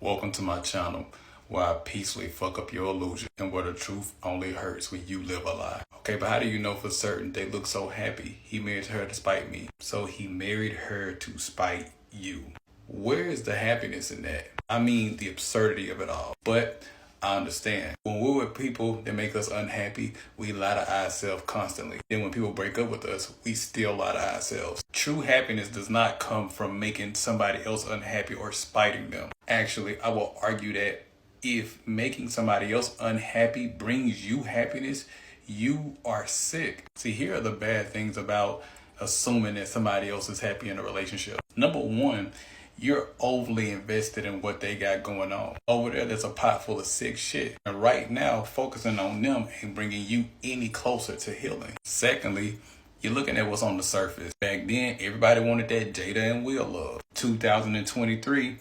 Welcome to my channel where I peacefully fuck up your illusion and where the truth only hurts when you live a lie. Okay, but how do you know for certain they look so happy? He married her to spite me. So he married her to spite you. Where is the happiness in that? I mean, the absurdity of it all. But I understand. When we're with people that make us unhappy, we lie to ourselves constantly. Then when people break up with us, we still lie to ourselves. True happiness does not come from making somebody else unhappy or spiting them. Actually, I will argue that if making somebody else unhappy brings you happiness, you are sick. See, here are the bad things about assuming that somebody else is happy in a relationship. Number one, you're overly invested in what they got going on. Over there's a pot full of sick shit. And right now, focusing on them ain't bringing you any closer to healing. Secondly, you're looking at what's on the surface. Back then, everybody wanted that Jada and Will love. 2023,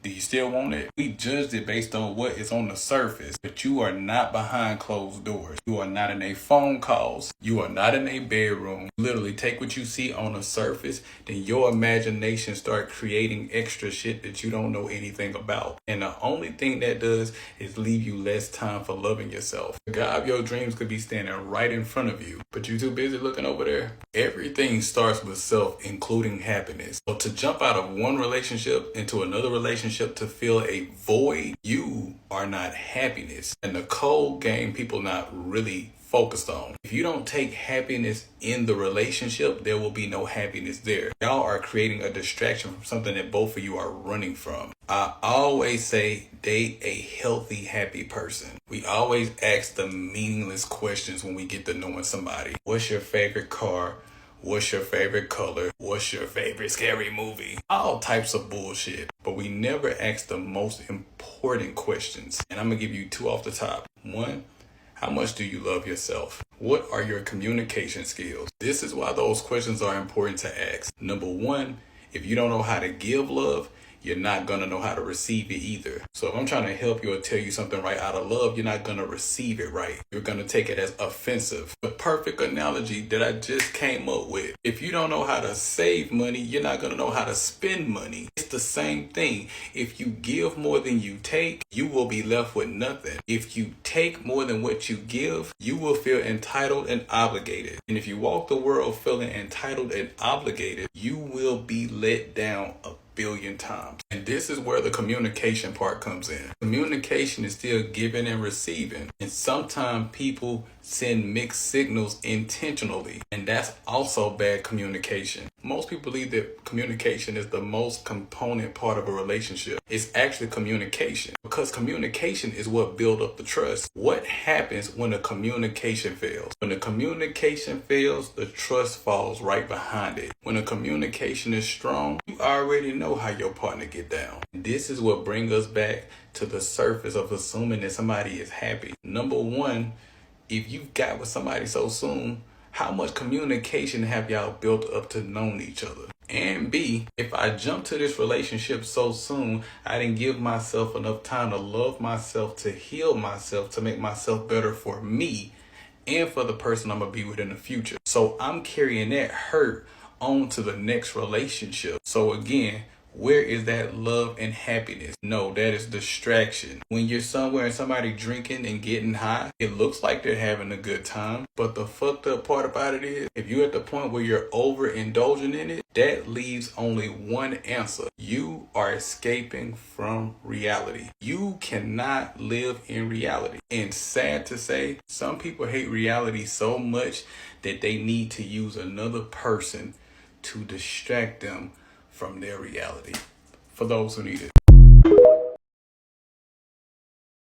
do you still want it? We judged it based on what is on the surface, but you are not behind closed doors. You are not in a phone calls. You are not in a bedroom. Literally take what you see on the surface, then your imagination start creating extra shit that you don't know anything about. And the only thing that does is leave you less time for loving yourself. The guy of your dreams could be standing right in front of you, but you're too busy looking over there. Everything starts with self, including happiness. So to jump out of one relationship into another relationship to fill a void, you are not happiness. And the cold game people not really focused on. If you don't take happiness in the relationship, there will be no happiness there. Y'all are creating a distraction from something that both of you are running from. I always say date a healthy, happy person. We always ask the meaningless questions when we get to knowing somebody. What's your favorite car? What's your favorite color? What's your favorite scary movie? All types of bullshit. But we never ask the most important questions. And I'm going to give you two off the top. One, how much do you love yourself? What are your communication skills? This is why those questions are important to ask. Number one, if you don't know how to give love, you're not going to know how to receive it either. So if I'm trying to help you or tell you something right out of love, you're not going to receive it right. You're going to take it as offensive. The perfect analogy that I just came up with. If you don't know how to save money, you're not going to know how to spend money. It's the same thing. If you give more than you take, you will be left with nothing. If you take more than what you give, you will feel entitled and obligated. And if you walk the world feeling entitled and obligated, you will be let down a billion times. And this is where the communication part comes in. Communication is still giving and receiving. And sometimes people send mixed signals intentionally. And that's also bad communication. Most people believe that communication is the most component part of a relationship. It's actually communication. Because communication is what builds up the trust. What happens when the communication fails? When the communication fails, the trust falls right behind it. When the communication is strong, you already know how your partner get down. This is what brings us back to the surface of assuming that somebody is happy. Number one, if you got with somebody so soon, how much communication have y'all built up to know each other? And B, if I jump to this relationship so soon, I didn't give myself enough time to love myself, to heal myself, to make myself better for me and for the person I'm going to be with in the future. So I'm carrying that hurt on to the next relationship. So again, where is that love and happiness? No, that is distraction. When you're somewhere and somebody drinking and getting high, it looks like they're having a good time. But the fucked up part about it is, if you're at the point where you're overindulging in it, that leaves only one answer. You are escaping from reality. You cannot live in reality. And sad to say, some people hate reality so much that they need to use another person to distract them from their reality. For those who need it.